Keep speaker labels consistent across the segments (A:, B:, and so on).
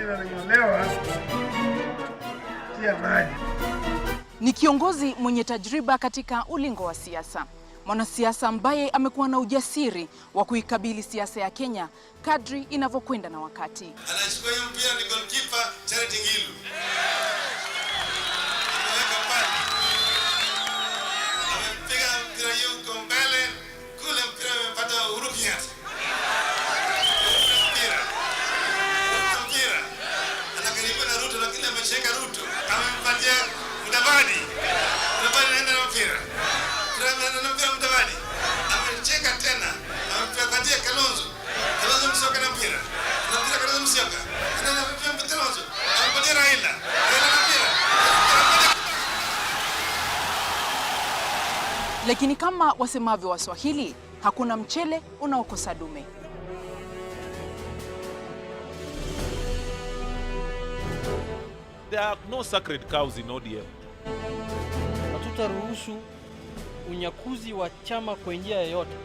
A: mahali wananyolewa tia maji.
B: Ni kiongozi mwenye tajriba katika ulingo wa siasa. Mwanasiasa ambaye amekuwa na ujasiri wa kuikabili siasa ya Kenya kadri inavyokwenda na wakati.
C: Anachukua hiyo mpira ni goalkeeper Charity Ngilu. Amepiga mpira hiyo kwa mbele, kule mpira umepata Uhuru Kenyatta. Mpira. Anakaribia na Ruto lakini ameshika Ruto. Amempatia Mudavadi. Mudavadi anaenda na mpira. Mudavadi amecheka tena, amepatia Kalonzo Musyoka na mpira, Kalonzo Musyoka anapiga Kalonzo, amepatia Raila na mpira.
B: Lakini kama wasemavyo Waswahili, hakuna mchele unaokosa dume.
D: There are no sacred cows in ODM.
E: Hatutaruhusu unyakuzi wa chama kwa njia yoyote.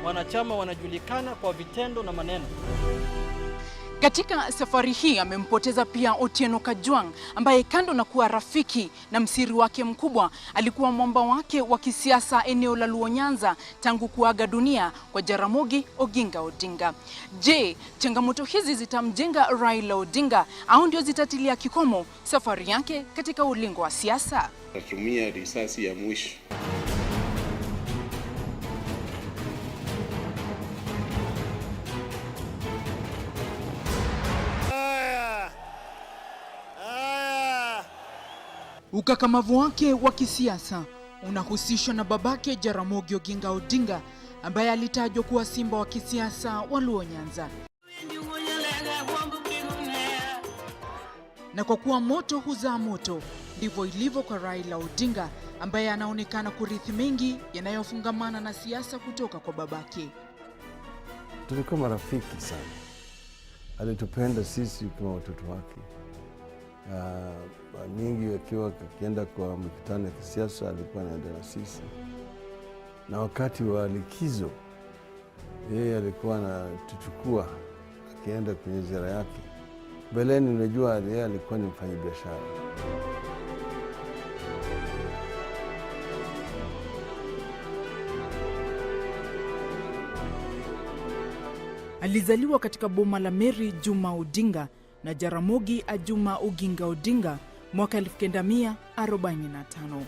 E: Wanachama wanajulikana kwa vitendo na maneno.
B: Katika safari hii amempoteza pia Otieno Kajwang, ambaye kando na kuwa rafiki na msiri wake mkubwa, alikuwa mwamba wake wa kisiasa eneo la Luo Nyanza tangu kuaga dunia kwa Jaramogi Oginga Odinga. Je, changamoto hizi zitamjenga Raila Odinga au ndio zitatilia kikomo safari yake katika ulingo wa siasa?
F: Natumia risasi ya mwisho.
B: Ukakamavu wake wa kisiasa unahusishwa na babake Jaramogi Oginga Odinga, ambaye alitajwa kuwa simba wa kisiasa wa Luo Nyanza. Na kwa kuwa moto huzaa moto, ndivyo ilivyo kwa Raila Odinga, ambaye anaonekana kurithi mengi yanayofungamana na siasa kutoka kwa babake.
G: Tulikuwa marafiki sana. Alitupenda sisi kama watoto wake. Mingi akiwa akienda kwa mikutano ya kisiasa alikuwa anaenda na sisi. Na wakati wa likizo yeye alikuwa anatuchukua akienda kwenye ziara yake. Mbeleni unajua yeye alikuwa ni mfanyabiashara.
B: Alizaliwa katika boma la Mary Juma Odinga na Jaramogi Ajuma Oginga Odinga mwaka 1945.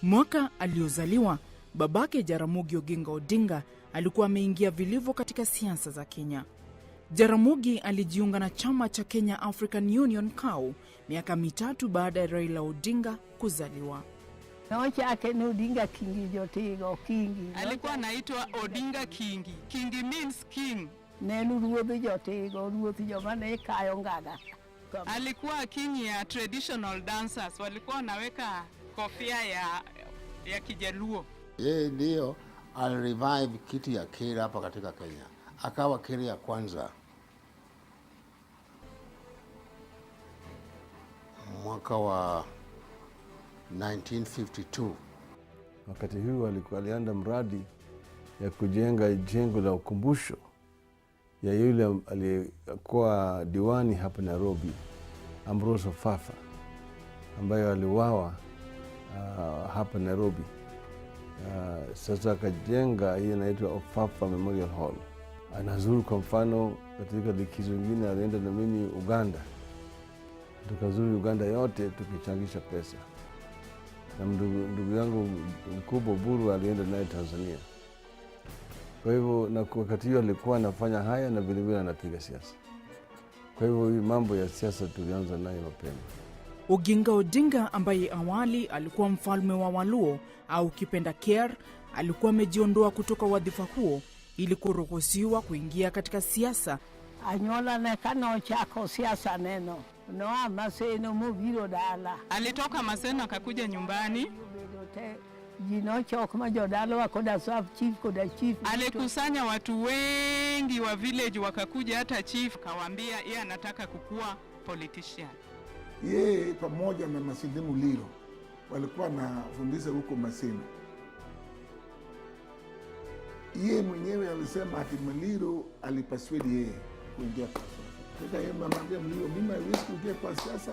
B: Mwaka aliozaliwa, babake Jaramogi Oginga Odinga alikuwa ameingia vilivyo katika siasa za Kenya. Jaramogi alijiunga na chama cha Kenya African Union KAU miaka mitatu baada ya Raila Odinga kuzaliwa.
H: Odinga Kingi Jotego Kingi.
B: Alikuwa anaitwa Odinga Kingi. Kingi means king.
H: Nenu ruodhi Jotego, ruodhi jomane kayo ngaga.
B: Alikuwa king ya traditional dancers, walikuwa wanaweka kofia ya Kijaluo.
I: Yeye ndio alirevive kiti ya Kira hapa katika Kenya. Akawa Kira ya kwanza mwaka wa 1952.
G: Wakati huu alianda mradi ya kujenga jengo la ukumbusho ya yule aliyekuwa diwani hapa Nairobi, Ambrose Ofafa, ambaye aliuawa hapa Nairobi. Sasa akajenga hii inaitwa Ofafa Memorial Hall. Anazuru kwa mfano katika likizo nyingine alienda na mimi Uganda. Tukazuru Uganda yote tukichangisha pesa. Na ndugu yangu mkubwa Buru alienda naye Tanzania. Kwa hivyo na wakati hiyo alikuwa anafanya haya na vile vile anapiga siasa. Kwa hivyo mambo ya siasa tulianza nayo mapema.
B: Oginga Odinga, ambaye awali alikuwa mfalme wa Waluo au kipenda Ker, alikuwa amejiondoa kutoka wadhifa huo ili kuruhusiwa kuingia katika siasa.
H: Anyola na kano chako siasa neno. Noa Maseno mubiro dala.
B: Alitoka Maseno akakuja nyumbani.
H: Jinocho kama jodalo wakoda chief.
B: Alikusanya watu wengi wa village wakakuja, hata chief kawaambia yeye anataka kukua politician.
A: Yeye pamoja na Masinde Muliro walikuwa na fundisha huko Maseno. Yeye mwenyewe alisema ati Muliro alipaswedi yeye kuingia kwa siasa. Sasa yeye anamwambia Mliro, mimi haiwezi kuingia kwa siasa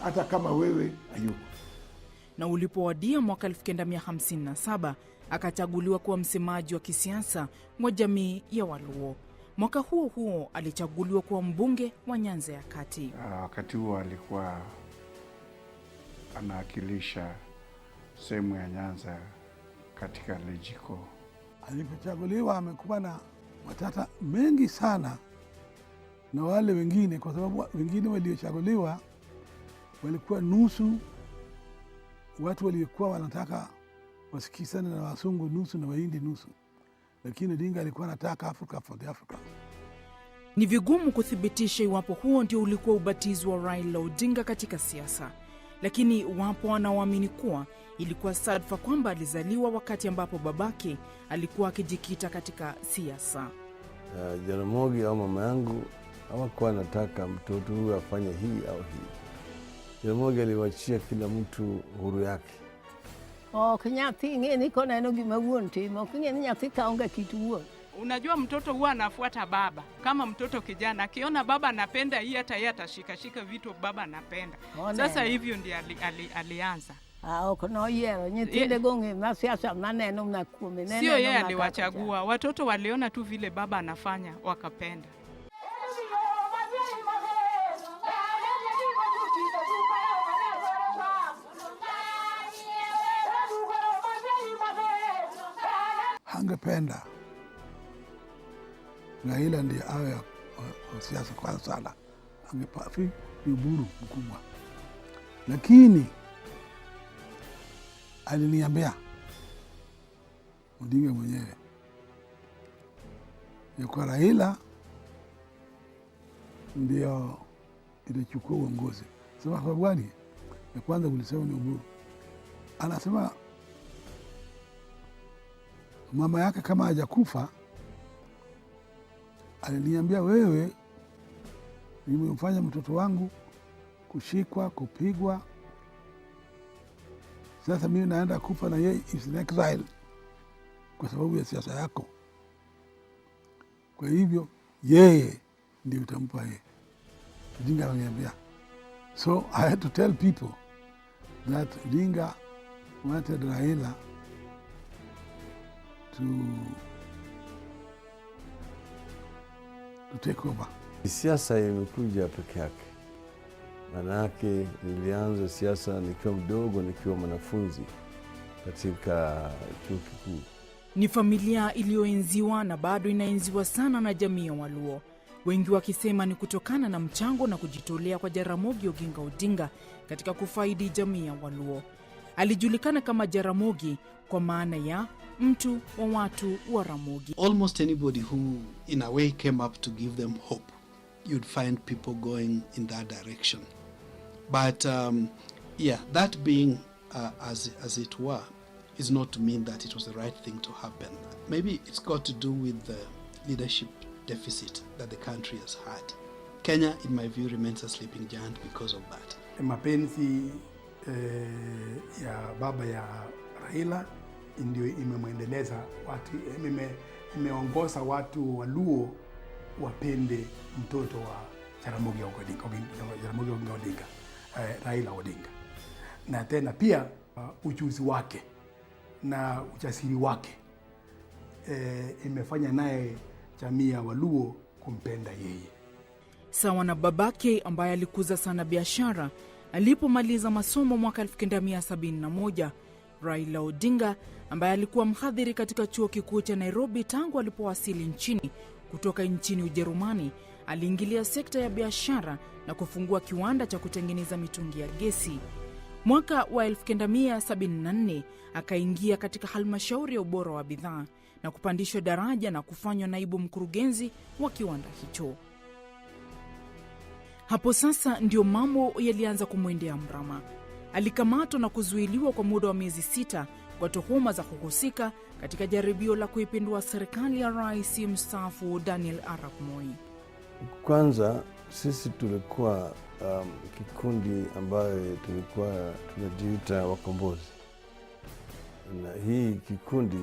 A: hata kama wewe hayuko.
B: Na ulipowadia mwaka 1957 akachaguliwa kuwa msemaji wa kisiasa wa jamii ya Waluo. Mwaka huo huo alichaguliwa kuwa mbunge wa Nyanza ya Kati.
J: Wakati huo alikuwa anawakilisha sehemu ya Nyanza katika Lejiko.
K: Alipochaguliwa amekuwa na matata mengi sana na wale wengine, kwa sababu wengine waliochaguliwa walikuwa nusu watu waliokuwa wanataka wasikizane na Wasungu nusu na Wahindi nusu, lakini Odinga alikuwa anataka Africa for the Africans.
B: Ni vigumu kuthibitisha iwapo huo ndio ulikuwa ubatizo wa Raila Odinga katika siasa, lakini wapo wanaoamini kuwa ilikuwa sadfa kwamba alizaliwa wakati ambapo babake alikuwa akijikita katika siasa.
G: Jaramogi au mama yangu hawakuwa anataka mtoto huyu afanye hii au hii. Jaramogi aliwachia kila mtu huru yake.
H: Kinyathi ngeni kona eno gimawuon timo, kingeni nyathi kaonge kitu wuon.
L: Unajua mtoto huwa anafuata baba. Kama mtoto kijana akiona baba anapenda hii, hata yeye atashika vitu baba anapenda. Sasa hivyo ndiye alianza.
H: Kono yero nyitinde gonge masiasa maneno mnakume nene.
L: Sio yeye aliwachagua, watoto waliona tu vile baba anafanya wakapenda.
K: Hangependa Raila ndiye awe wa siasa kwa sana, angepafi ni uburu mkubwa, lakini aliniambia Odinga mwenyewe ya kwa Raila ndio itachukua uongozi. Sema kwa gani? Ya kwanza ulisema ni uburu. Anasema mama yake kama hajakufa, aliniambia wewe nimemfanya mtoto wangu kushikwa, kupigwa. Sasa mimi naenda kufa na yeye is in exile kwa sababu ya siasa yako. Kwa hivyo yeye ndio utampa yeye. Odinga aliniambia. So I had to tell people that Odinga wanted Raila to take over.
G: Siasa imekuja peke yake. Manake nilianza siasa nikiwa mdogo, nikiwa mwanafunzi katika chuo kikuu.
B: Ni familia iliyoenziwa na bado inaenziwa sana na jamii ya Waluo. Wengi wakisema ni kutokana na mchango na kujitolea kwa Jaramogi Oginga Odinga katika kufaidi jamii ya Waluo. Alijulikana kama Jaramogi kwa maana ya mtu wa watu wa Ramogi.
M: Almost anybody who in a way came up to give them hope, you'd find people going in that direction. But that being as it were is not to mean that it was the right thing to happen. Maybe it's got to do with the leadership deficit that the country has had. Kenya, in my view, remains a sleeping giant because of that.
N: Mapenzi ya baba ya Raila ndio imemwendeleza watu, imeongoza watu Waluo wapende mtoto wa Jaramogi Oginga Odinga, Raila Odinga. Na tena pia ujuzi wake na ujasiri wake imefanya naye jamii ya Waluo kumpenda yeye.
B: Sawa na babake ambaye alikuza sana biashara, alipomaliza masomo mwaka 1971, Raila Odinga ambaye alikuwa mhadhiri katika chuo kikuu cha Nairobi tangu alipowasili nchini kutoka nchini Ujerumani, aliingilia sekta ya biashara na kufungua kiwanda cha kutengeneza mitungi ya gesi. Mwaka wa 1974 akaingia katika halmashauri ya ubora wa bidhaa na kupandishwa daraja na kufanywa naibu mkurugenzi wa kiwanda hicho. Hapo sasa ndio mambo yalianza kumwendea mrama. Alikamatwa na kuzuiliwa kwa muda wa miezi 6 kwa tuhuma za kuhusika katika jaribio la kuipindua serikali ya Rais mstaafu Daniel Arap Moi.
G: Kwanza sisi tulikuwa kikundi ambayo tulikuwa tunajiita wakombozi. Na hii kikundi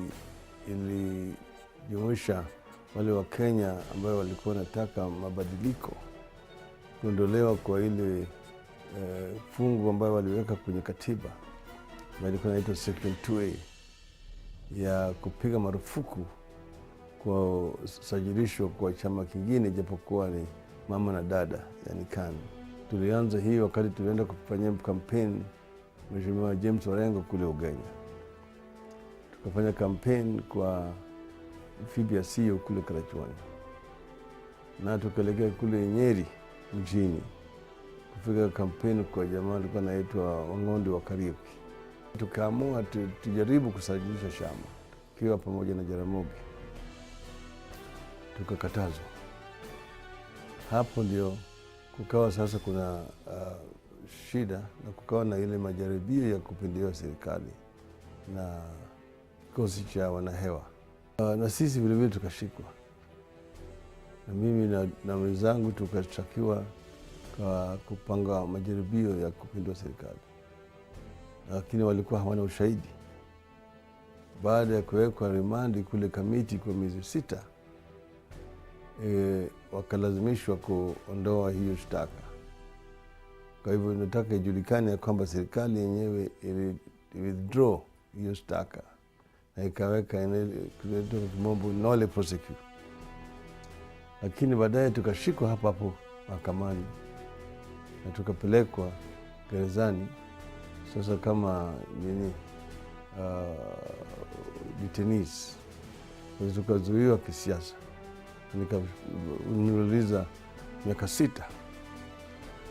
G: ilijumuisha wale wa Kenya ambao walikuwa wanataka mabadiliko, kuondolewa kwa ile fungu ambayo waliweka kwenye katiba ambayo ilikuwa inaitwa Section 2A ya kupiga marufuku kwa sajilishwa kwa chama kingine japokuwa ni mama na dada, yani KANU. Tulianza hii wakati tulienda kufanya kampeni Mheshimiwa James Orengo kule Ugenya. Tukafanya kampeni kwa Phoebe Asiyo kule Karachuonyo, na tukaelekea kule Nyeri mjini kufika kampeni kwa jamaa alikuwa anaitwa Wang'ondi wa Kariuki. Tukaamua tujaribu kusajilisha chama tukiwa pamoja na Jaramogi, tukakatazwa. Hapo ndio kukawa sasa kuna shida na kukawa na ile majaribio ya kupindua serikali na kikosi cha wanahewa. Na sisi vile vile tukashikwa, na mimi na wenzangu tukashtakiwa kwa kupanga majaribio ya kupindua serikali, lakini walikuwa hawana ushahidi. Baada ya kuwekwa rimandi kule kamiti kwa miezi 6, wakalazimishwa kuondoa hiyo shtaka. Kwa hivyo nataka ijulikane ya kwamba serikali yenyewe ili withdraw hiyo shtaka na ikaweka inaitwa kimombo nolle prosequi. Lakini baadaye tukashikwa hapo mahakamani na tukapelekwa gerezani sasa kama detainees. Tukazuiwa kisiasa. Nikauliza miaka 6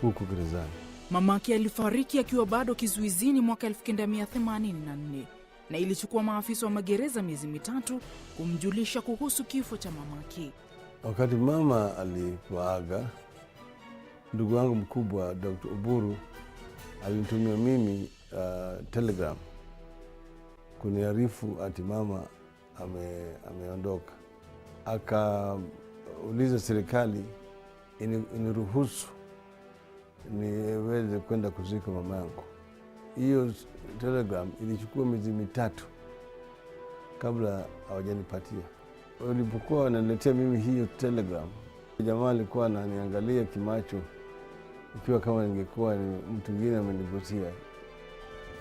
G: huko gerezani.
B: Mamake alifariki akiwa bado kizuizini mwaka 1984 na ilichukua maafisa wa magereza miezi 3 kumjulisha kuhusu kifo cha mamake.
G: Wakati mama alipoaga, ndugu wangu mkubwa Dr. Oburu alinitumia mimi telegram kuniarifu ati mama ameondoka. Akauliza serikali iniruhusu niweze kwenda kuzika mama yangu. Hiyo telegram ilichukua miezi 3 kabla hawajanipatia. Walipokuwa wananiletea mimi hiyo telegram, jamaa alikuwa ananiangalia kimacho ikiwa kama ningekuwa ni mtu mwingine amenigusia,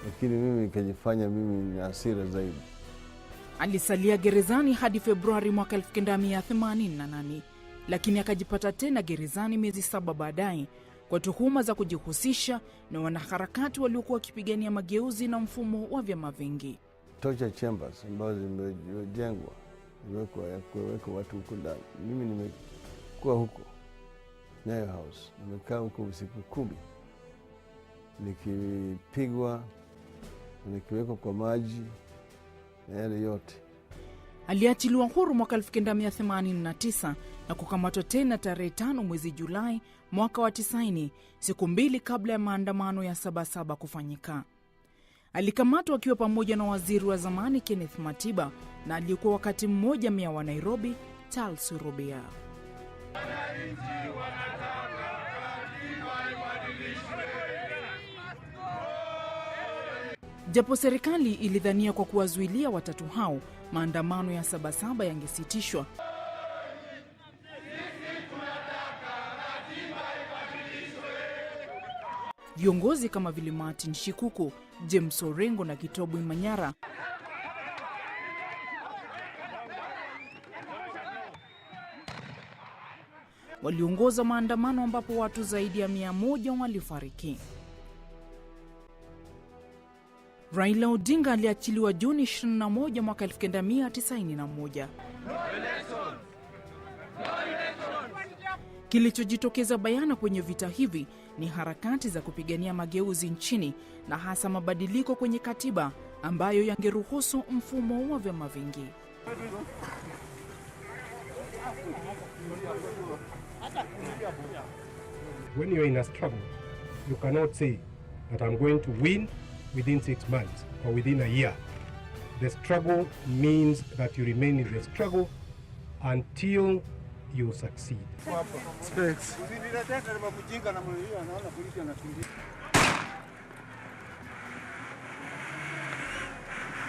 G: lakini mimi nikajifanya mimi ni hasira zaidi.
B: Alisalia gerezani hadi Februari mwaka 1988, lakini akajipata tena gerezani miezi 7 baadaye kwa tuhuma za kujihusisha na wanaharakati waliokuwa wakipigania mageuzi na mfumo wa vyama vingi.
G: Torture chambers ambazo zimejengwa kuweka watu huko ndani. Mimi nimekuwa huko Nyayo House, nimekaa huko usiku 10 nikipigwa, nikiwekwa kwa maji na yale yote.
B: Aliachiliwa huru mwaka 1989 na kukamatwa tena tarehe 5 mwezi Julai mwaka wa 90, siku 2 kabla ya maandamano ya 77 kufanyika. Alikamatwa akiwa pamoja na waziri wa zamani Kenneth Matiba na aliyekuwa wakati mmoja meya wa Nairobi Charles Rubia. Japo serikali ilidhania kwa kuwazuilia watatu hao maandamano ya 77 yangesitishwa, viongozi kama vile Martin Shikuku, James Orengo na Gitobu Manyara waliongoza maandamano ambapo watu zaidi ya 100 walifariki. Raila Odinga aliachiliwa Juni 21 mwaka 1991. Kilichojitokeza bayana kwenye vita hivi ni harakati za kupigania mageuzi nchini na hasa mabadiliko kwenye katiba ambayo yangeruhusu mfumo wa vyama vingi.
O: When you're in a struggle, you cannot say that I'm going to win within 6 months or within a year. The struggle means that you remain in the struggle until you succeed.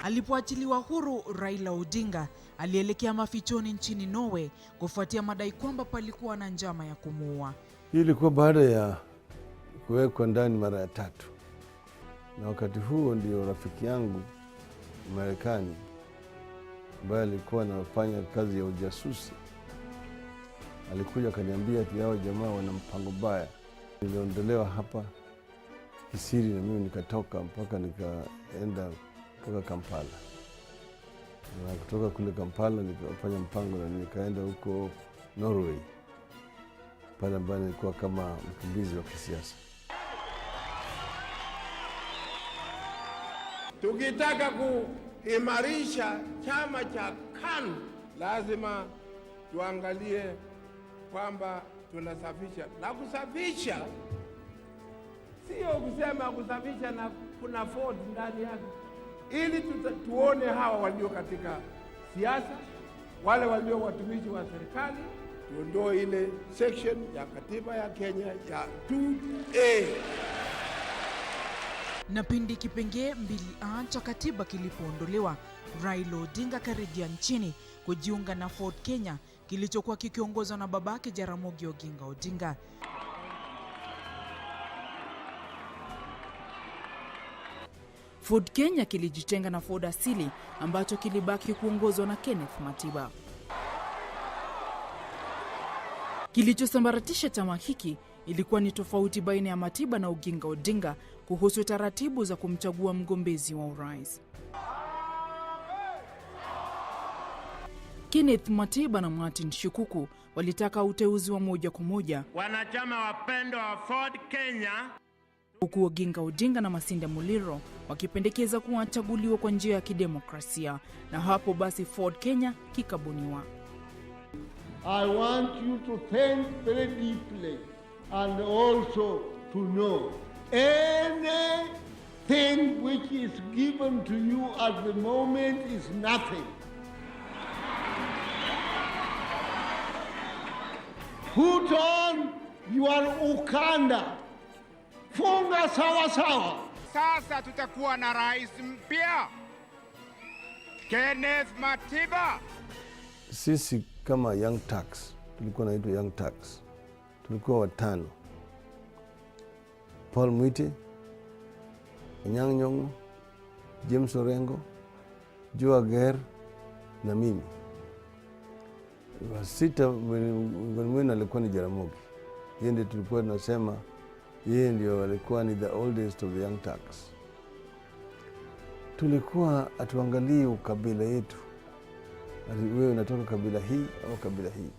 B: Alipoachiliwa huru, Raila Odinga alielekea mafichoni nchini Norway kufuatia madai kwamba palikuwa na njama ya kumuua.
G: Hii ilikuwa baada ya kuwekwa ndani mara ya 3. Na wakati huo ndio rafiki yangu Marekani ambaye alikuwa anafanya kazi ya ujasusi alikuja akaniambia ati hao jamaa wana mpango mbaya. Niliondolewa hapa kisiri na mimi nikatoka mpaka nikaenda mpaka Kampala. Na kutoka kule Kampala nikafanya mpango na nikaenda huko Norway, pale ambapo nilikuwa kama mkimbizi wa kisiasa.
P: Tukitaka kuimarisha chama cha KANU lazima tuangalie kwamba tunasafisha. Na kusafisha sio kusema kusafisha na kuna Ford ndani yake, ili tuone hawa walio katika siasa, wale walio watumishi wa serikali, tuondoe ile section ya katiba ya Kenya ya 2A.
B: Na pindi kipengee 2A cha katiba kilipoondolewa, Raila Odinga karejea nchini kujiunga na Ford Kenya kilichokuwa kikiongozwa na babake Jaramogi Oginga Odinga. Ford Kenya kilijitenga na Ford asili ambacho kilibaki kuongozwa na Kenneth Matiba. Kilichosambaratisha chama hiki ilikuwa ni tofauti baina ya Matiba na Oginga Odinga kuhusu taratibu za kumchagua mgombezi wa urais. Kenneth Matiba na Martin Shikuku walitaka uteuzi wa moja kwa moja.
P: Wanachama wapendwa wa Ford Kenya,
B: huku Oginga Odinga na Masinde Muliro wakipendekeza kuwa achaguliwa kwa njia ya kidemokrasia, na hapo basi Ford Kenya kikabuniwa.
Q: I want you to think very deeply and also to know anything which is given to you at the moment is nothing. Put on your ukanda. Funga sawa sawa.
P: Sasa tutakuwa na rais mpya, Kenneth Matiba.
G: Sisi kama Young Turks, tulikuwa naitwa Young Turks. Tulikuwa 5. Paul Mwite, Anyang' Nyong'o, James Orengo, Joe Ager na mimi. Wa 6 mwingine alikuwa ni Jaramogi. Yeye ndiye tulikuwa tunasema yeye ndio alikuwa ni the oldest of the Young Turks. Tulikuwa atuangalie ukabila yetu. Wewe unatoka kabila hii au kabila hii.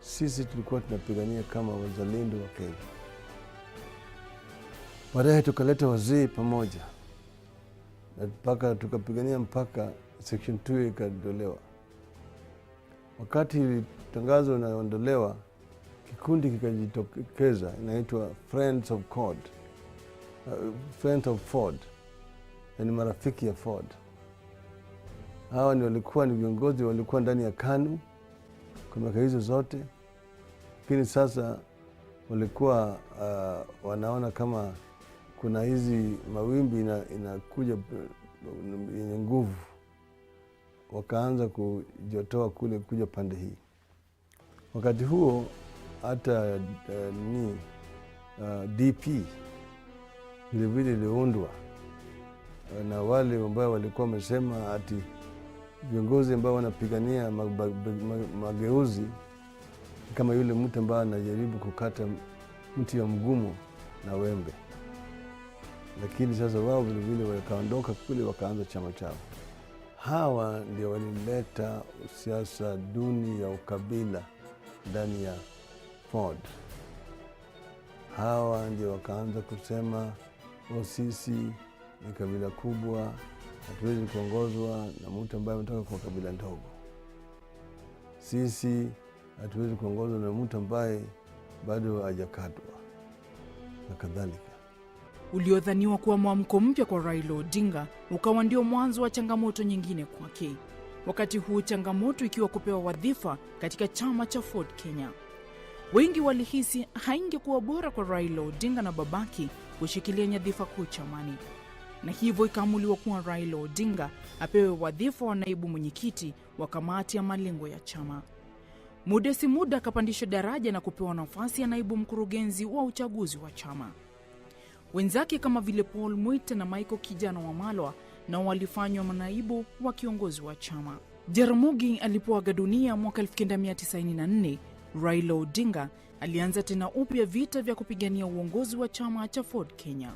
G: Sisi tulikuwa tunapigania kama wazalendo wa Kenya. Baadaye tukaleta wazee pamoja. Na mpaka tukapigania mpaka section 2 ikaondolewa. Wakati tangazo linaondolewa, kikundi kikajitokeza inaitwa Friends of Ford. Friends of Ford. Ni marafiki ya Ford. Hawa ni walikuwa ni viongozi walikuwa ndani ya KANU kwa miaka hizo zote. Lakini sasa walikuwa wanaona kama kuna hizi mawimbi inakuja yenye nguvu. Wakaanza kujitoa kule kuja pande hii. Wakati huo hata DP vile iliundwa na wale ambao walikuwa wamesema ati viongozi ambao wanapigania mageuzi kama yule mtu ambaye anajaribu kukata mti wa mgumu na wembe. Lakini sasa wao vile wakaondoka kule wakaanza chama chao. Hawa ndio walileta siasa duni ya ukabila ndani ya Ford. Hawa ndio wakaanza kusema sisi ni kabila kubwa, hatuwezi kuongozwa na mtu ambaye ametoka kwa kabila ndogo. Sisi hatuwezi kuongozwa na mtu ambaye bado hajakatwa na kadhalika.
B: Uliodhaniwa kuwa mwamko mpya kwa Raila Odinga ukawa ndio mwanzo wa changamoto nyingine kwake. Wakati huu changamoto ikiwa kupewa wadhifa katika chama cha Ford Kenya. Wengi walihisi haingekuwa bora kwa Raila Odinga na babaki kushikilia nyadhifa kuu chamani. na hivyo ikaamuliwa kuwa Raila Odinga apewe wadhifa wa naibu mwenyekiti wa kamati ya malengo ya chama. Muda si muda akapandishwa daraja na kupewa nafasi ya naibu mkurugenzi wa uchaguzi wa chama. Wenzake kama vile Paul Mwite na Michael Kijana Wamalwa nao walifanywa manaibu wa kiongozi wa chama. Jaramogi alipoaga dunia mwaka 1994, Raila Odinga alianza tena upya vita vya kupigania uongozi wa chama cha Ford Kenya.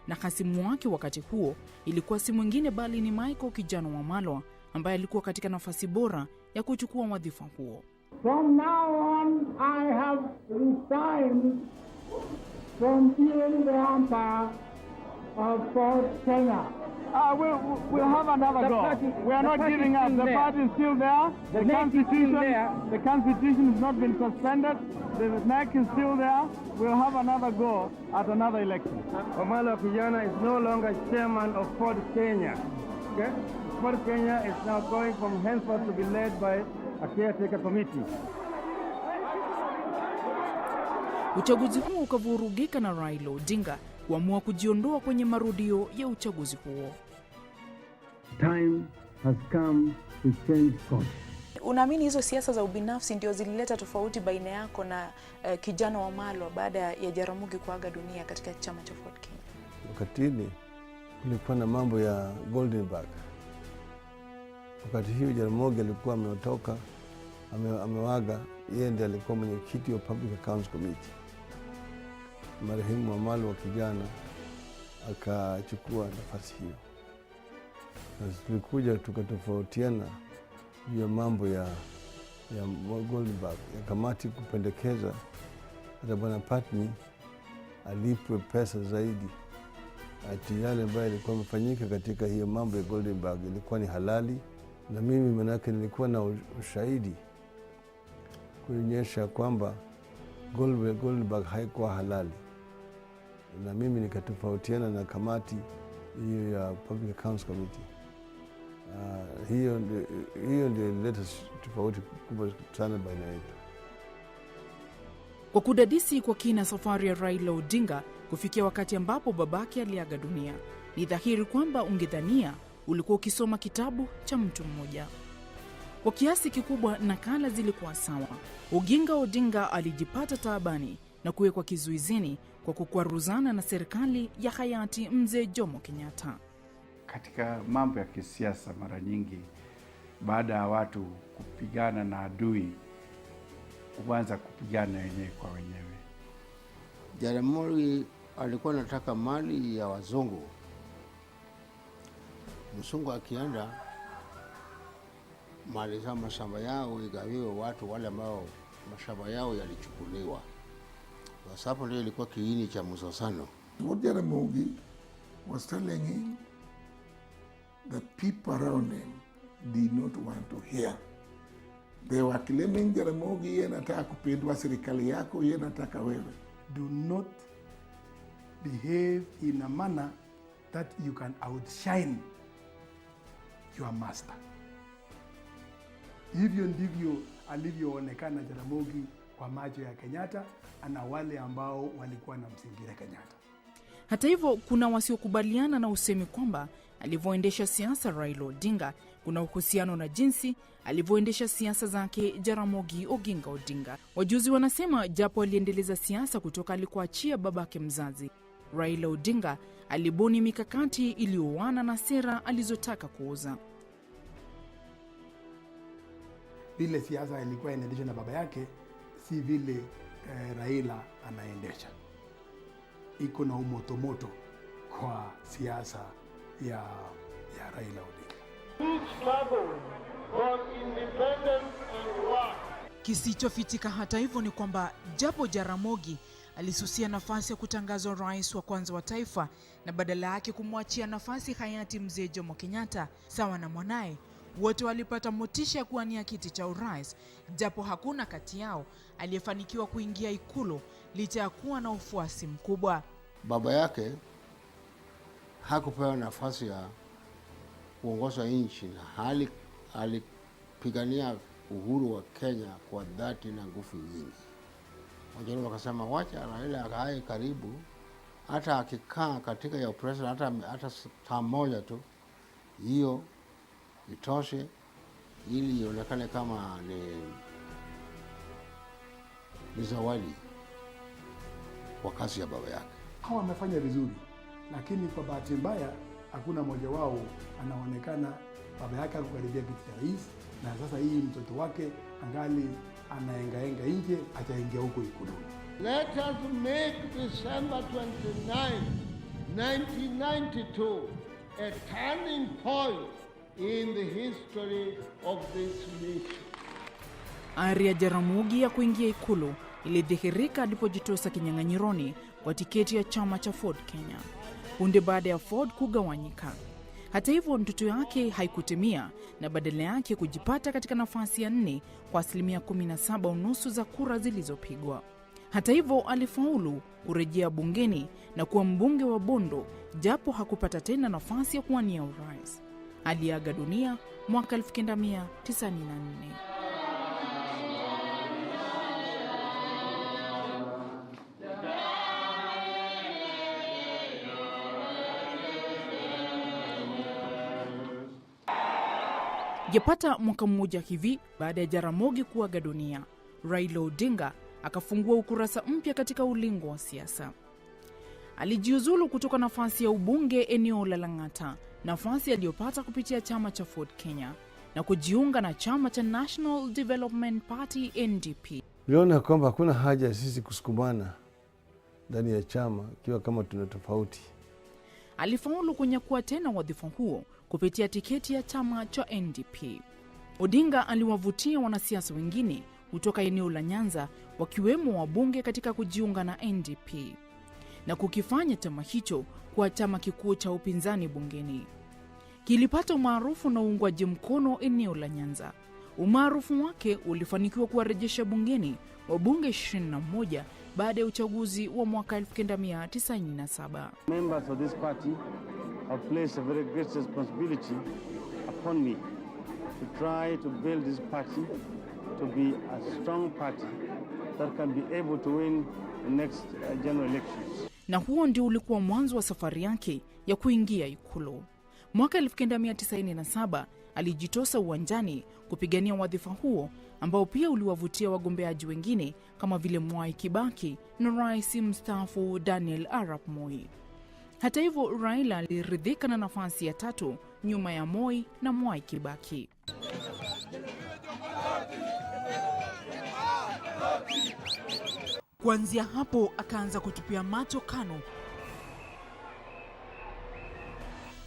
B: Na hasimu wake wakati huo ilikuwa si mwingine bali ni Michael Kijana Wamalwa ambaye alikuwa katika nafasi bora ya kuchukua wadhifa huo.
Q: From now on, I have resigned from being the umpire of Ford Kenya.
R: We'll have another go. We are not giving up. The party is still there. The constitution has not been suspended. The NEC is still there. We'll have another go at another election.
S: Wamalwa Kijana is no longer chairman of Ford Kenya. Okay? Ford Kenya is now going from henceforth to be led by a caretaker committee.
B: Uchaguzi huo ukavurugika na Raila Odinga kuamua kujiondoa kwenye marudio ya uchaguzi huo.
S: Time has come to change course.
T: Unaamini hizo siasa za ubinafsi ndio zilileta tofauti baina yako na Kijana Wamalwa baada ya Jaramogi kuaga dunia katika chama cha Ford Kenya?
G: Wakati kulikuwa na mambo ya Goldenberg. Wakati hiyo Jaramogi alikuwa ametoka, amewaga, yeye ndiye alikuwa mwenyekiti wa Public Accounts Committee. Marehemu Wamalwa Kijana akachukua nafasi hiyo. Na tulikuja tukatofautiana juu ya mambo ya Goldenberg, ya kamati kupendekeza hata Bwana Patni alipwe pesa zaidi. Ati yale ambayo ilikuwa imefanyika katika hiyo mambo ya Goldenberg ilikuwa ni halali, na mimi manake nilikuwa na ushahidi kuonyesha kwamba Goldenberg haikuwa halali. Na mimi nikatofautiana na kamati hiyo ya Public Accounts Committee. Hiyo ndio ilileta tofauti kubwa sana baina yetu.
B: Kwa kudadisi kwa kina safari ya Raila Odinga kufikia wakati ambapo babake aliaga dunia, ni dhahiri kwamba ungedhania ulikuwa ukisoma kitabu cha mtu mmoja. Kwa kiasi kikubwa nakala zilikuwa sawa. Oginga Odinga alijipata taabani na kuwekwa kizuizini kwa kukwaruzana na serikali ya hayati Mzee Jomo Kenyatta.
J: Katika mambo ya kisiasa mara nyingi baada ya watu kupigana na adui huanza kupigana wenyewe kwa wenyewe.
I: Jaramogi alikuwa anataka mali ya wazungu. Mzungu akienda, mali za mashamba yao igawiwe watu wale ambao mashamba yao yalichukuliwa. Kwa sababu ndio ilikuwa kiini cha msosano.
A: What Jaramogi was telling him, the people around him did not want to hear. They were claiming Jaramogi yeye anataka kupindua serikali yako, yeye anataka wewe.
N: Do not behave in a manner that you can outshine your master. Hivyo ndivyo alivyoonekana Jaramogi kwa macho ya Kenyatta na wale ambao walikuwa na msingira Kenyatta.
B: Hata hivyo, kuna wasiokubaliana na usemi kwamba alivyoendesha siasa Raila Odinga kuna uhusiano na jinsi alivyoendesha siasa zake Jaramogi Oginga Odinga. Wajuzi wanasema japo aliendeleza siasa kutoka alikoachia babake mzazi, Raila Odinga alibuni mikakati iliyoana na sera alizotaka kuuza.
N: Vile siasa ilikuwa inaendeshwa na baba yake si vile Raila anaendesha. Iko na umotomoto kwa siasa ya Raila Odinga.
B: Kisichofichika hata hivyo ni kwamba japo Jaramogi alisusia nafasi ya kutangazwa rais wa kwanza wa taifa na badala yake kumwachia nafasi hayati Mzee Jomo Kenyatta sawa na mwanae, wote walipata motisha ya kuwania kiti cha urais, japo hakuna kati yao aliyefanikiwa kuingia ikulu licha ya kuwa na ufuasi mkubwa.
I: Baba yake hakupewa nafasi ya kuongoza nchi na alipigania uhuru wa Kenya kwa dhati na nguvu nyingi. Wengine wakasema wacha Raila akae karibu hata akikaa katika ya president hata saa moja tu, hiyo itoshe ili ionekane kama ni zawadi kwa kazi ya baba yake.
N: Hawa wamefanya vizuri, lakini kwa bahati mbaya hakuna mmoja wao anaonekana baba yake akukaribia kiti cha rais, na sasa hii mtoto wake angali anaengaenga nje, ataingia huko Ikulu.
Q: Let us make December 29, 1992 a turning point in the history of this nation.
B: Ari ya Jaramogi ya kuingia Ikulu ilidhihirika alipojitosa kinyang'anyironi kwa tiketi ya chama cha Ford Kenya, punde baada ya Ford kugawanyika. Hata hivyo, ndoto yake haikutimia na badala yake kujipata katika nafasi ya 4 kwa 17.5% za kura zilizopigwa. Hata hivyo, alifaulu kurejea bungeni na kuwa mbunge wa Bondo, japo hakupata tena nafasi ya kuwania urais. Aliaga dunia mwaka 1994. Yapata mwaka mmoja hivi baada ya Jaramogi kuaga dunia, Raila Odinga akafungua ukurasa mpya katika ulingo wa siasa. Alijiuzulu kutoka nafasi ya ubunge eneo la Lang'ata, nafasi aliyopata kupitia chama cha Ford Kenya, na kujiunga na chama cha National Development Party NDP.
G: Tuliona kwamba hakuna haja ya sisi kusukumana ndani ya chama ikiwa kama tuna tofauti.
B: Alifaulu kunyakua tena wadhifa huo kupitia tiketi ya chama cha NDP. Odinga aliwavutia wanasiasa wengine kutoka eneo la Nyanza, wakiwemo wabunge, katika kujiunga na NDP na kukifanya chama hicho kuwa chama kikuu cha upinzani bungeni. Kilipata umaarufu na uungwaji mkono eneo la Nyanza. Umaarufu wake ulifanikiwa kuwarejesha bungeni wabunge 21 baada ya uchaguzi wa mwaka 1997.
S: Members of this party have placed a very great responsibility upon me to try to build this party to be a strong party that can be able to win the next general elections.
B: Na huo ndio ulikuwa mwanzo wa safari yake ya kuingia Ikulu. Mwaka 1997 alijitosa uwanjani kupigania wadhifa huo, ambao pia uliwavutia wagombeaji wengine kama vile Mwai Kibaki na rais mstaafu Daniel Arap Moi. Hata hivyo, Raila aliridhika na nafasi ya 3 nyuma ya Moi na Mwai Kibaki. Kuanzia hapo akaanza kutupia macho KANU,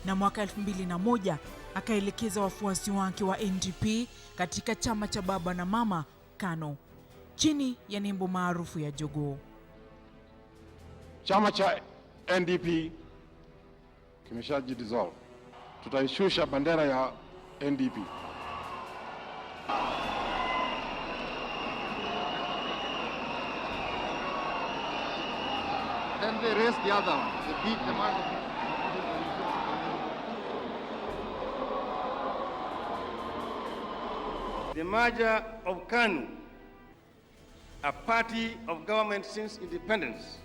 B: na mwaka 2001 akaelekeza wafuasi wake wa NDP katika chama cha baba na mama KANU, chini ya nembo maarufu ya jogoo.
P: Chama cha NDP kimeshajidissolve. Tutaishusha bendera ya NDP.
Q: Then they raise the other one. They beat the man.
S: The merger of KANU, a party of government since independence,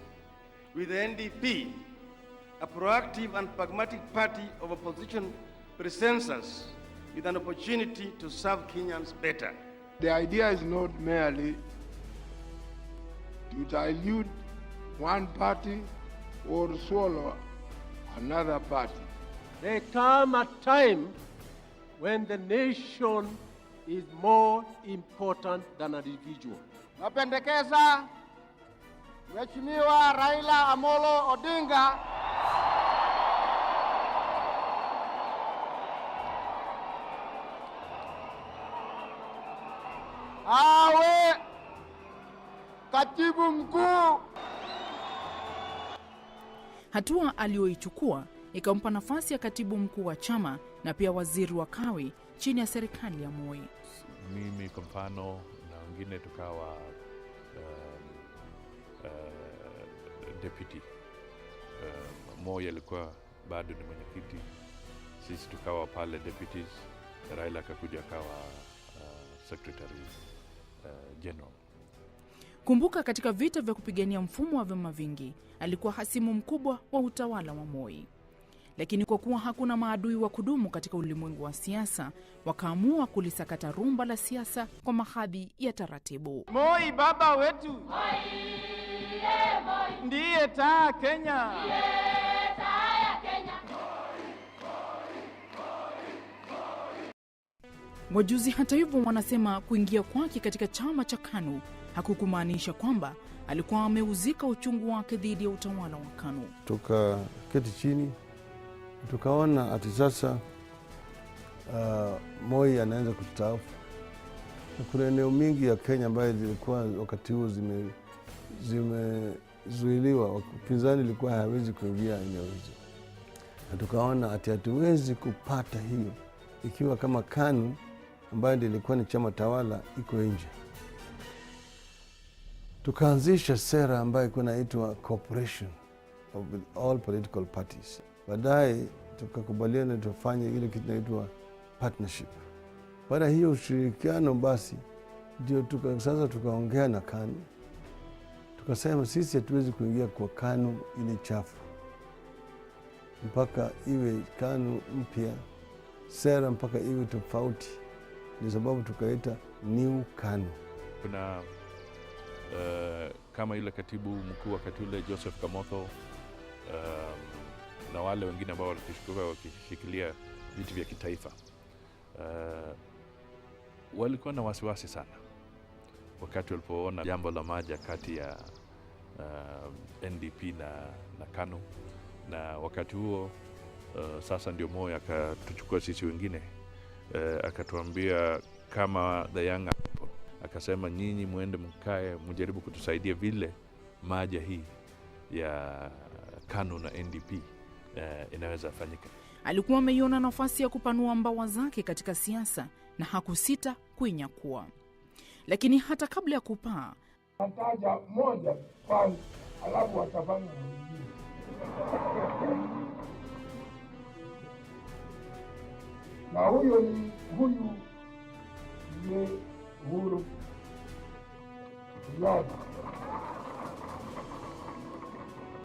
S: with the NDP, a proactive and pragmatic party of opposition, presents us with an opportunity to serve Kenyans better.
P: The idea is not merely to dilute one party or swallow another party.
S: There come a time when the nation is more important than an individual.
Q: Napendekeza Mheshimiwa Raila Amolo Odinga awe katibu mkuu.
B: Hatua aliyoichukua ikampa nafasi ya katibu mkuu wa chama na pia waziri wa kawi chini ya serikali ya Moi.
D: Mimi kwa mfano na wengine tukawa deputy. Moi alikuwa bado ni mwenyekiti, sisi tukawa pale deputies, Raila akakuja akawa secretary general.
B: Kumbuka, katika vita vya kupigania mfumo wa vyama vingi alikuwa hasimu mkubwa wa utawala wa Moi. Lakini kwa kuwa hakuna maadui wa kudumu katika ulimwengu wa siasa, wakaamua kulisakata rumba la siasa kwa mahadhi ya taratibu.
R: Moi baba wetu, ndiye taa Kenya.
B: Wajuzi hata hivyo wanasema kuingia kwake katika chama cha KANU hakukumaanisha kwamba alikuwa ameuzika uchungu wake dhidi ya utawala wa KANU.
G: Tukaketi chini, tukaona ati sasa Moi anaanza kustaafu. Kuna eneo mingi ya Kenya ambayo zilikuwa wakati huo zimezuiliwa, upinzani ilikuwa hawezi kuingia eneo hizo. Na tukaona ati hatuwezi kupata hiyo ikiwa kama KANU ambayo ilikuwa ni chama tawala iko nje. Tukaanzisha sera ambayo ilikuwa inaitwa Cooperation of all political parties. Baadaye tukakubaliana tufanye ile kitu inaitwa partnership. Baada hiyo ushirikiano basi ndio sasa tukaongea na KANU. Tukasema sisi hatuwezi kuingia kwa KANU ile chafu, mpaka iwe KANU mpya, sera mpaka iwe tofauti. Ndio sababu tukaita New KANU.
D: Kuna kama ile katibu mkuu wakati ule Joseph Kamotho na wale wengine ambao wakishikilia vitu vya kitaifa walikuwa na wasiwasi sana wakati walipoona jambo la maja kati ya NDP na KANU. Na wakati huo sasa ndio Moi akatuchukua sisi wengine, akatuambia kama the young people, akasema nyinyi muende mkae mjaribu kutusaidia vile maja hii ya KANU na NDP inaweza fanyika.
B: Alikuwa ameiona nafasi ya kupanua mbawa zake katika siasa na hakusita kuinyakua. Lakini hata kabla ya kupaa,
R: ataja moja kwanza, alafu atafanya mwingine. Na huyu ni Uhuru Kenyatta.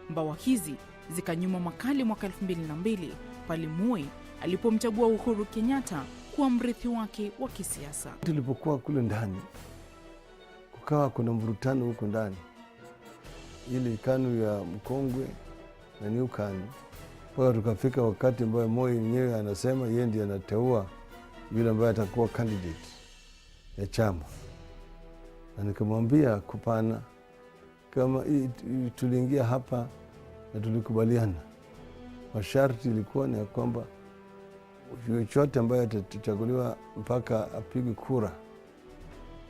B: Mbawa hizi zikanyuma makali mwaka 2002 pale Moi alipomchagua Uhuru Kenyatta kuwa mrithi wake wa kisiasa.
G: Tulipokuwa kule ndani, kukawa kuna mvurutano huko ndani, ile KANU ya mkongwe na New KANU. Kwa tukafika wakati ambao Moi mwenyewe anasema yeye ndiye anateua yule ambaye atakuwa candidate ya chama. Na nikamwambia kupana, kama tuliingia hapa na tulikubaliana, masharti ilikuwa ni kwamba chochote ambaye atachaguliwa mpaka apigwe kura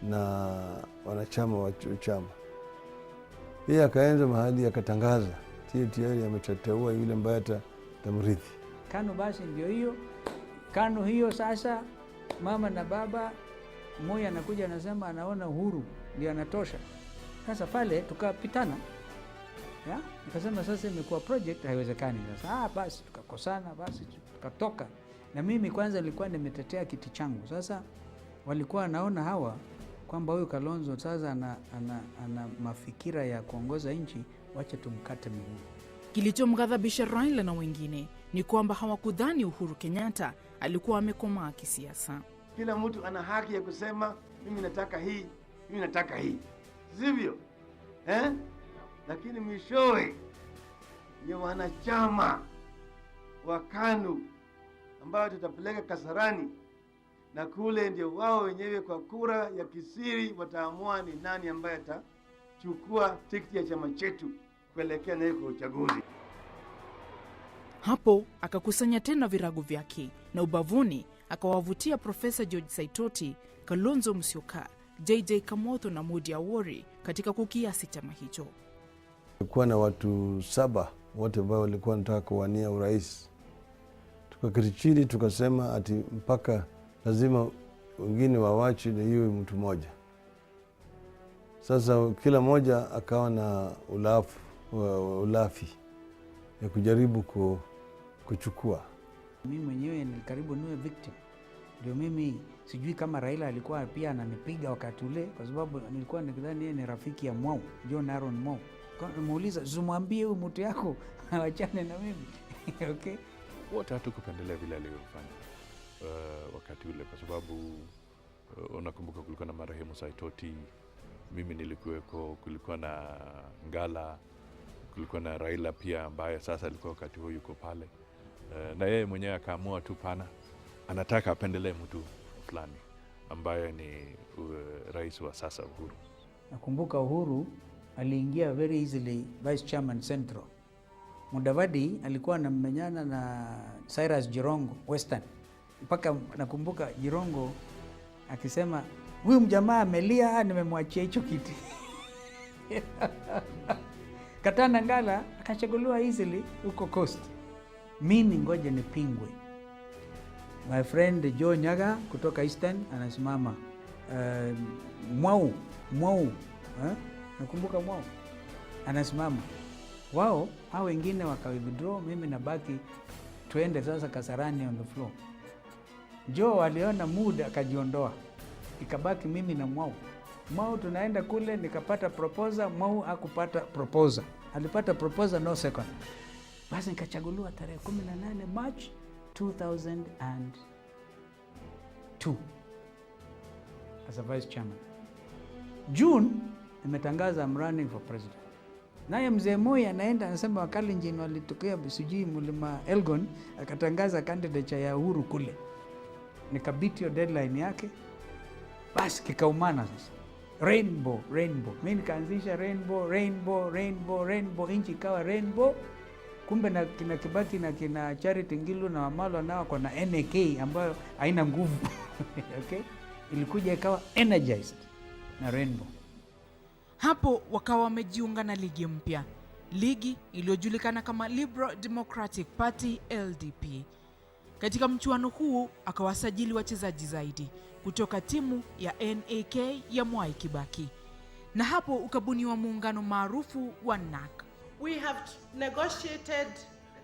G: na wanachama wa chama. Yeye akaenza mahali akatangaza tayari amechateua yule ambaye atamrithi.
U: KANU basi ndio hiyo. KANU hiyo sasa mama na baba, Moi anakuja anasema anaona Uhuru ndio anatosha. Sasa pale tukapitana. Ya? Nikasema sasa imekuwa project haiwezekani sasa. Basi tukakosana, basi tukatoka. Na mimi kwanza nilikuwa nimetetea kiti changu. Sasa walikuwa naona hawa kwamba huyu Kalonzo sasa ana mafikira ya kuongoza nchi, wacha tumkate miguu.
B: Kilichomghadhabisha Raila na wengine ni kwamba hawakudhani Uhuru Kenyatta alikuwa amekomaa kisiasa.
S: Kila mtu ana haki ya kusema mimi nataka hii, mimi nataka hii. Sivyo? Lakini mwishowe ni wanachama wa KANU ambao tutapeleka Kasarani, na kule ndio wao wenyewe kwa kura ya kisiri wataamua ni nani ambaye atachukua tikiti ya chama chetu kuelekea nayo kwa uchaguzi.
B: Hapo akakusanya tena virago vyake na ubavuni akawavutia Profesa George Saitoti, Kalonzo Musyoka, JJ Kamotho na Mudi Awori katika kukiasi chama hicho.
G: Kulikuwa na watu 7 wote ambao walikuwa wanataka kuwania urais. Tukaketi chini tukasema ati mpaka lazima wengine wawache na hiyo mtu mmoja. Sasa kila mmoja akawa na ulafi ya kujaribu kuchukua.
U: Mimi mwenyewe ni karibu niwe victim. Ndio mimi sijui kama Raila alikuwa pia ananipiga wakati ule, kwa sababu nilikuwa nikidhani yeye ni rafiki ya Mwau, John Aaron Mwau. Kwa nimuuliza, "Zumwambie huyu mtu yako awachane na mimi." Okay?
D: Wote hatukupendelea vile alivyofanya wakati ule, kwa sababu unakumbuka kulikuwa na marehemu Saitoti, mimi nilikuweko, kulikuwa na Ngala, kulikuwa na Raila pia ambaye sasa alikuwa wakati huo yuko pale. Na yeye mwenyewe akaamua tu pana anataka apendelee mtu fulani ambaye ni rais wa sasa Uhuru.
U: Nakumbuka Uhuru aliingia very easily vice chairman Central. Mudavadi alikuwa anamenyana na Cyrus Jirongo Western. Mpaka nakumbuka Jirongo akisema, "Huyu mjamaa amelia, nimemwachia hicho kiti." Katana Ngala akachaguliwa easily huko Coast. Mimi ngoja nipingwe. My friend Joe Nyaga kutoka Eastern anasimama. Mwau, nakumbuka Mwau anasimama. Wao hao wengine withdraw, mimi nabaki, tuende sasa Kasarani on the floor. Joe aliona mood akajiondoa, ikabaki mimi na Mwau. Mwau tunaenda kule, nikapata proposal, Mwau hakupata proposal. Alipata proposal no second. Basi nikachaguliwa tarehe 18 March 2002 as a vice chairman. June nimetangaza I'm running for president. Naye mzee Moi anaenda anasema Wakalenjin walitokea sijui Mlima Elgon, akatangaza candidate ya Uhuru kule. Nikabiti hiyo deadline yake. Basi kikaumana sasa. Rainbow. Mimi nikaanzisha rainbow, inchi ikawa rainbow. Kumbe na kina Kibaki na kina Charity Ngilu na Wamalwa nao kwa na NAK ambayo haina nguvu. Okay? Ilikuja ikawa energized na rainbow.
B: Hapo wakawa wamejiunga na ligi mpya, ligi iliyojulikana kama Liberal Democratic Party LDP. Katika mchuano huu akawasajili wachezaji zaidi kutoka timu ya NAK ya Mwai Kibaki, na hapo ukabuniwa muungano maarufu wa NAK.
C: We have negotiated,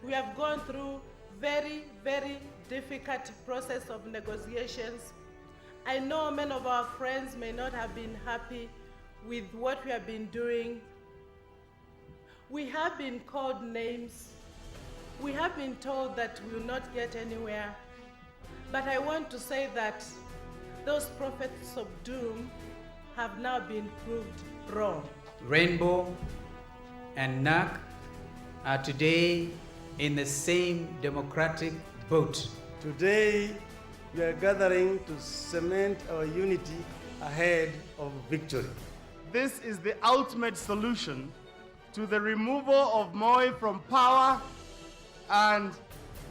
C: we have gone through very difficult process of negotiations. I know many of our friends may not have been happy with what we have been doing. We have been called names. We have been told that we will not get anywhere. But I want to say that those prophets of doom have now been proved wrong.
U: Rainbow and NAK are today in the same democratic boat.
S: Today, we are gathering to cement our unity ahead of victory.
R: This is the ultimate solution to the removal of Moi from power and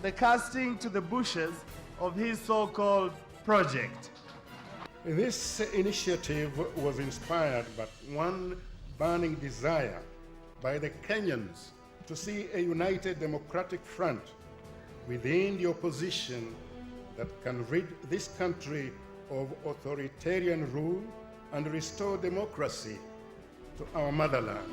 R: the casting to the bushes of his so-called project.
P: This initiative was inspired by one burning desire by the Kenyans to see a united democratic front within the opposition that can rid this country of authoritarian rule and restore democracy to our motherland.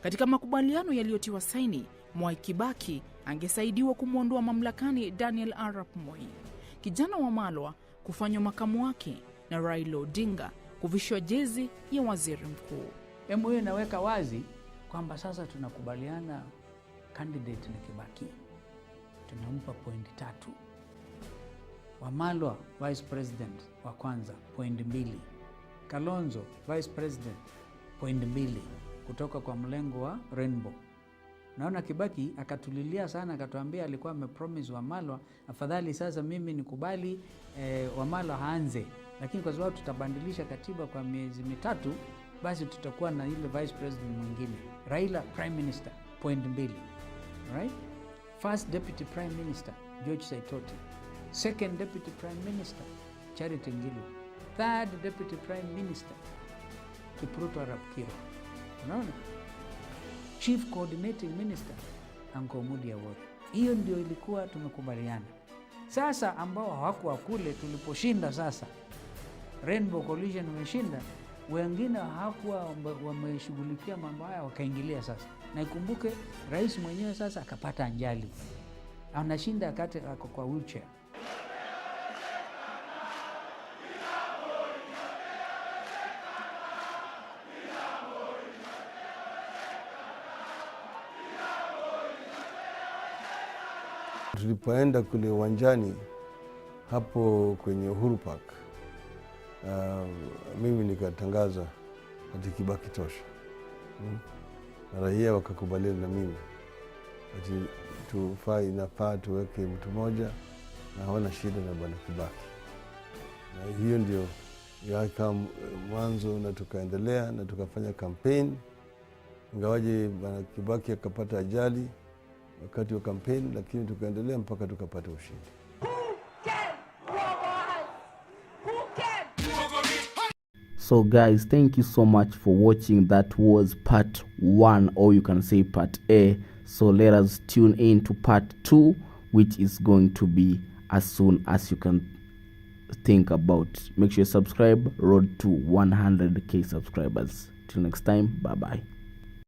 B: Katika makubaliano yaliyotiwa saini, Mwai Kibaki angesaidiwa kumwondoa mamlakani Daniel Arap Moi, kijana wa Malwa kufanywa makamu wake, na Raila Odinga kuvishwa jezi ya waziri mkuu.
U: MOU inaweka wazi kwamba sasa tunakubaliana candidate ni Kibaki, tunampa pointi 3. Wamalwa vice president wa kwanza pointi 2, Kalonzo vice president pointi 2 kutoka kwa mlengo wa Rainbow. Naona Kibaki akatulilia sana, akatuambia alikuwa amepromise Wamalwa, afadhali sasa mimi nikubali Wamalwa haanze, lakini kwa sababu tutabandilisha katiba kwa miezi 3, basi tutakuwa na ile vice president mwingine. Raila prime minister point 2, right? First deputy prime minister George Saitoti, second deputy prime minister Charity Ngilu, third deputy prime minister Kipruto Arap Kiro. Unaona? Chief Coordinating Minister Uncle Mudi Awori. Hiyo ndio ilikuwa tumekubaliana. Sasa ambao hawakuwa kule tuliposhinda, sasa Rainbow Coalition imeshinda, wengine hawakuwa wameshughulikia mambo haya, wakaingilia sasa. Na ikumbuke rais mwenyewe sasa akapata ajali, anashinda akate ako kwa wheelchair.
G: Tulipoenda kule uwanjani hapo kwenye Uhuru Park, mimi nikatangaza ati Kibaki tosha. Na raia wakakubaliana na mimi ati inafaa tuweke mtu moja na hawana shida na bwana Kibaki. Na hiyo ndio yaka mwanzo, na tukaendelea na tukafanya campaign, ingawaje bwana Kibaki akapata ajali wakati wa campaign, lakini tukaendelea mpaka tukapata ushindi.
E: So guys, thank you so much for watching. That was part 1, or you can say part A. So let us tune in to part 2, which is going to be as soon as you can think about. Make sure you subscribe. Road to 100k subscribers. Till next time, bye bye.